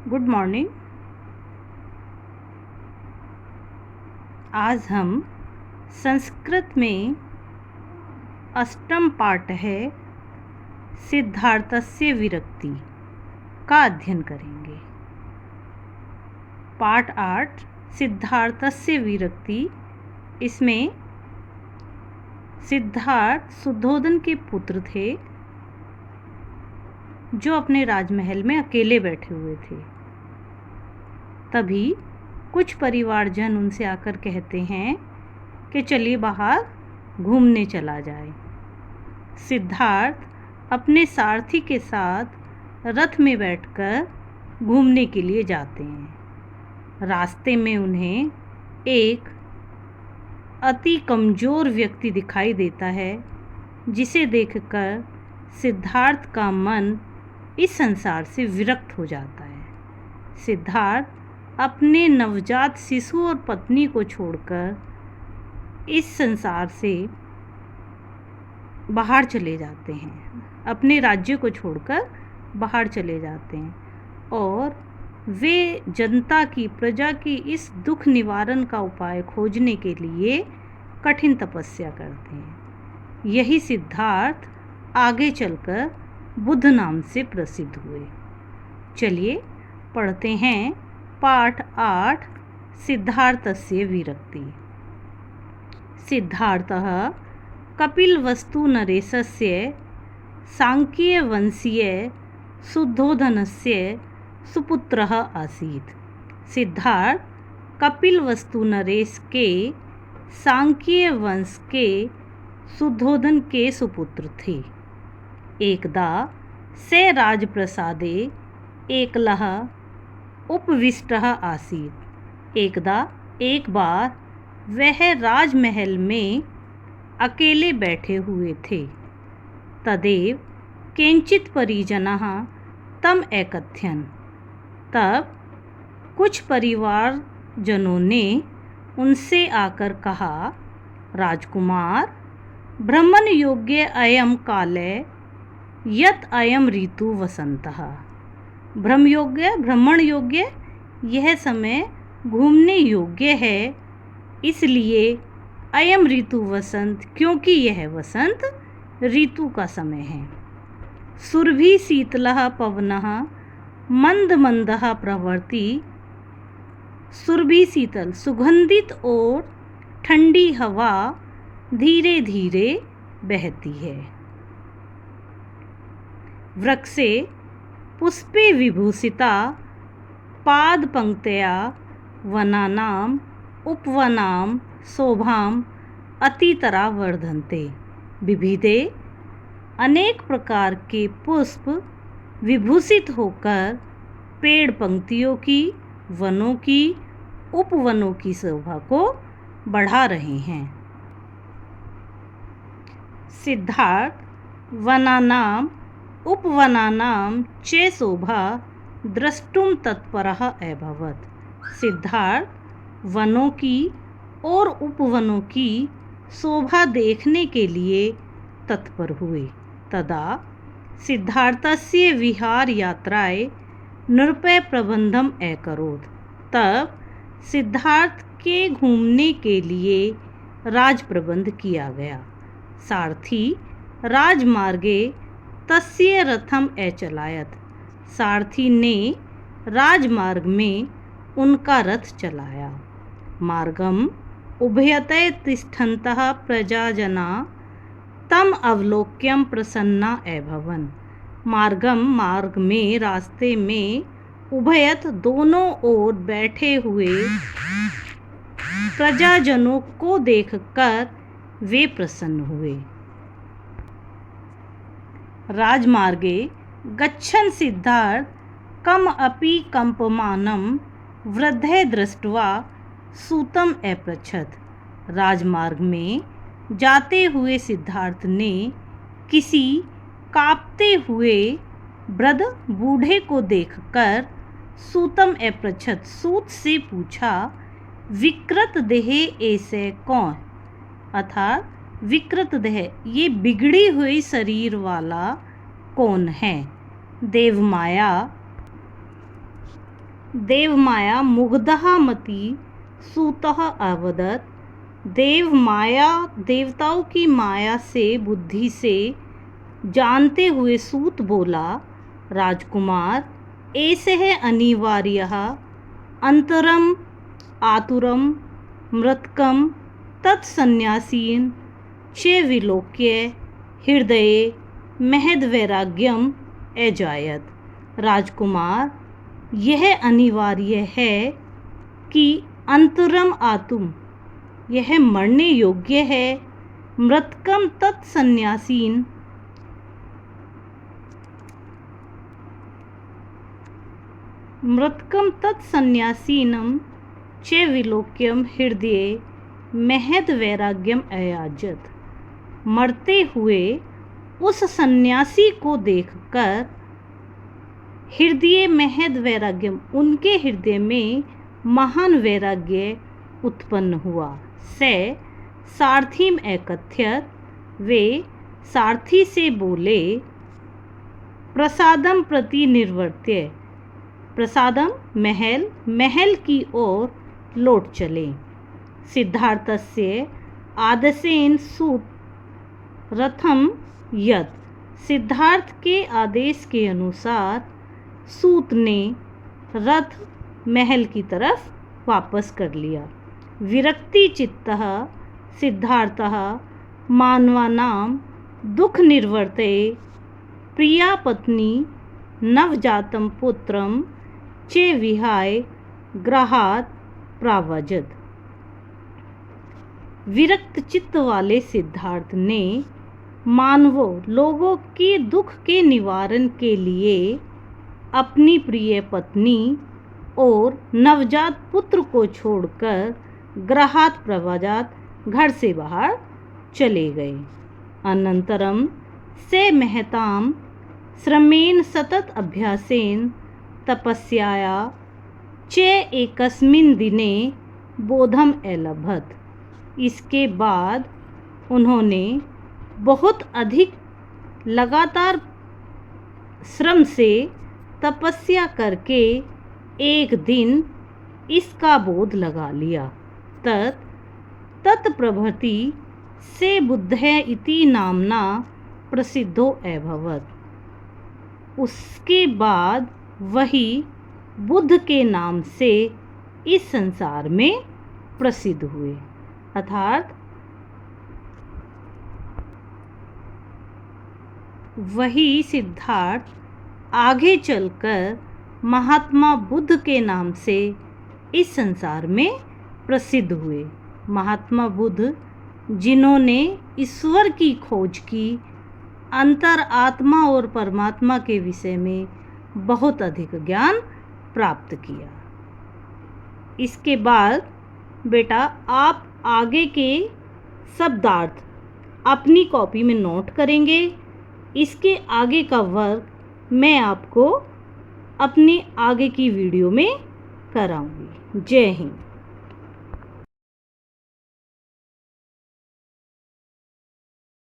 Good morning. आज हम संस्कृत में अष्टम पाठ है सिद्धार्थस्य विरक्ति का अध्ययन करेंगे। पाठ 8 सिद्धार्थस्य विरक्ति। इसमें सिद्धार्थ शुद्धोधन के पुत्र थे जो अपने राजमहल में अकेले बैठे हुए थे। तभी कुछ परिवारजन उनसे आकर कहते हैं कि चलिए बाहर घूमने चला जाए। सिद्धार्थ अपने सारथी के साथ रथ में बैठकर घूमने के लिए जाते हैं। रास्ते में उन्हें एक अति कमज़ोर व्यक्ति दिखाई देता है, जिसे देखकर सिद्धार्थ का मन इस संसार से विरक्त हो जाता है। सिद्धार्थ अपने नवजात शिशु और पत्नी को छोड़कर इस संसार से बाहर चले जाते हैं, अपने राज्य को छोड़कर बाहर चले जाते हैं और वे जनता की, प्रजा की इस दुख निवारण का उपाय खोजने के लिए कठिन तपस्या करते हैं। यही सिद्धार्थ आगे चलकर बुद्ध नाम से प्रसिद्ध हुए। चलिए पढ़ते हैं पाठ 8 सिद्धार्थस्य विरक्ति। सिद्धार्थः कपिलवस्तु नरेशस्य सांख्यवंशीय शुद्धोधनस्य सुपुत्रः आसीत्। सिद्धार्थ कपिलवस्तु नरेश के सांख्य वंश के शुद्धोधन के सुपुत्र थे। एकदा से राजप्रसादे एकलः उपविष्टः आसीत्। एक बार वह राजमहल में अकेले बैठे हुए थे। तदेव केंचित् परिजनः तम एकथ्यन्। तब कुछ परिवारजनों ने उनसे आकर कहा, राजकुमार, भ्रमण योग्य अयम काले यत अयम ऋतु वसंतः। भ्रमण योग्य यह समय घूमने योग्य है, इसलिए अयम ऋतु वसंत, क्योंकि यह वसंत ऋतु का समय है। सुरभि शीतलः पवनः मंद मंदः प्रवृत्ति। सुरभि शीतल सुगंधित और ठंडी हवा धीरे धीरे बहती है। वृक्षे पुष्पे विभूषिता पाद पंक्तया वनानाम उपवनाम शोभाम अतितरा वर्धन्ते। विविधे अनेक प्रकार के पुष्प विभूषित होकर पेड़ पंक्तियों की, वनों की, उपवनों की शोभा को बढ़ा रहे हैं। सिद्धार्थ वनानाम उपवनानाम च शोभा द्रष्टुम तत्परः अभवत्। सिद्धार्थ वनों की और उपवनों की शोभा देखने के लिए तत्पर हुए। तदा सिद्धार्थस्य विहार यात्राय नृपय प्रबंधम अकरोत्। तब सिद्धार्थ के घूमने के लिए राज प्रबंध किया गया। सारथी राजमार्गे तस्य रथम अचलायत। सारथी ने राजमार्ग में उनका रथ चलाया। मार्गम उभयतः तिष्ठन्तः प्रजाजना तम अवलोक्यं प्रसन्ना अभवन्। मार्ग में, रास्ते में, उभयत दोनों ओर बैठे हुए प्रजाजनों को देखकर वे प्रसन्न हुए। राजमार्गे गच्छन् सिद्धार्थ कम अपि कंपमानं वृद्धे दृष्ट्वा सूतम अपृच्छत्। राजमार्ग में जाते हुए सिद्धार्थ ने किसी कांपते हुए वृद्ध बूढ़े को देखकर सूतम अपृच्छत्, सूत से पूछा, विकृत देह ऐसे कौन? अर्थात विकृत देह, ये बिगड़ी हुई शरीर वाला कौन है? देवमाया देवमाया मुग्धः मति सूतः अवदत्। देव माया, देवताओं की माया से, बुद्धि से जानते हुए सूत बोला, राजकुमार, ऐसे है अनिवार्यः अंतरम आतुरम मृतकम तत्सन्यासीन चे विलोक्य हृदये महद वैराग्यम अजायत। राजकुमार, यह अनिवार्य है कि अंतरम आतुम, यह मरने योग्य है, मृतकम तत्सन्यासीन, मृतकम तत्सन्यासीनम च विलोक्यम हृदये महद वैराग्यम अयाजत। मरते हुए उस सन्यासी को देखकर हृदय महद वैराग्यम, उनके हृदय में महान वैराग्य उत्पन्न हुआ। से सारथीम एकथ्यत, वे सारथी से बोले, प्रसादम प्रति निर्वर्त्य, प्रसादम महल, महल की ओर लौट चले। सिद्धार्थस्य आदेशेन सूत रथम यत, सिद्धार्थ के आदेश के अनुसार सूत ने रथ महल की तरफ वापस कर लिया। विरक्ति चित्तः सिद्धार्थः मानवानां दुख निर्वर्तये प्रिया पत्नी नवजातं पुत्रं चे विहाय गृहात् प्राव्रजत। विरक्त चित्त वाले सिद्धार्थ ने मानवों, लोगों के दुख के निवारण के लिए अपनी प्रिय पत्नी और नवजात पुत्र को छोड़कर गृहात् प्रव्रजत, घर से बाहर चले गए। अनंतरम से महतां श्रमेण सतत अभ्यासेन तपस्याया च एकस्मिन् दिने बोधम अलभत। इसके बाद उन्होंने बहुत अधिक लगातार श्रम से तपस्या करके एक दिन इसका बोध लगा लिया। तत्प्रभृति से बुद्धः इति नामना प्रसिद्धो अभवत्। उसके बाद वही बुद्ध के नाम से इस संसार में प्रसिद्ध हुए। अर्थात वही सिद्धार्थ आगे चलकर महात्मा बुद्ध के नाम से इस संसार में प्रसिद्ध हुए। महात्मा बुद्ध जिन्होंने ईश्वर की खोज की, अंतर आत्मा और परमात्मा के विषय में बहुत अधिक ज्ञान प्राप्त किया। इसके बाद बेटा आप आगे के शब्दार्थ अपनी कॉपी में नोट करेंगे। इसके आगे का वर्क मैं आपको अपनी आगे की वीडियो में कराऊंगी। जय हिंद।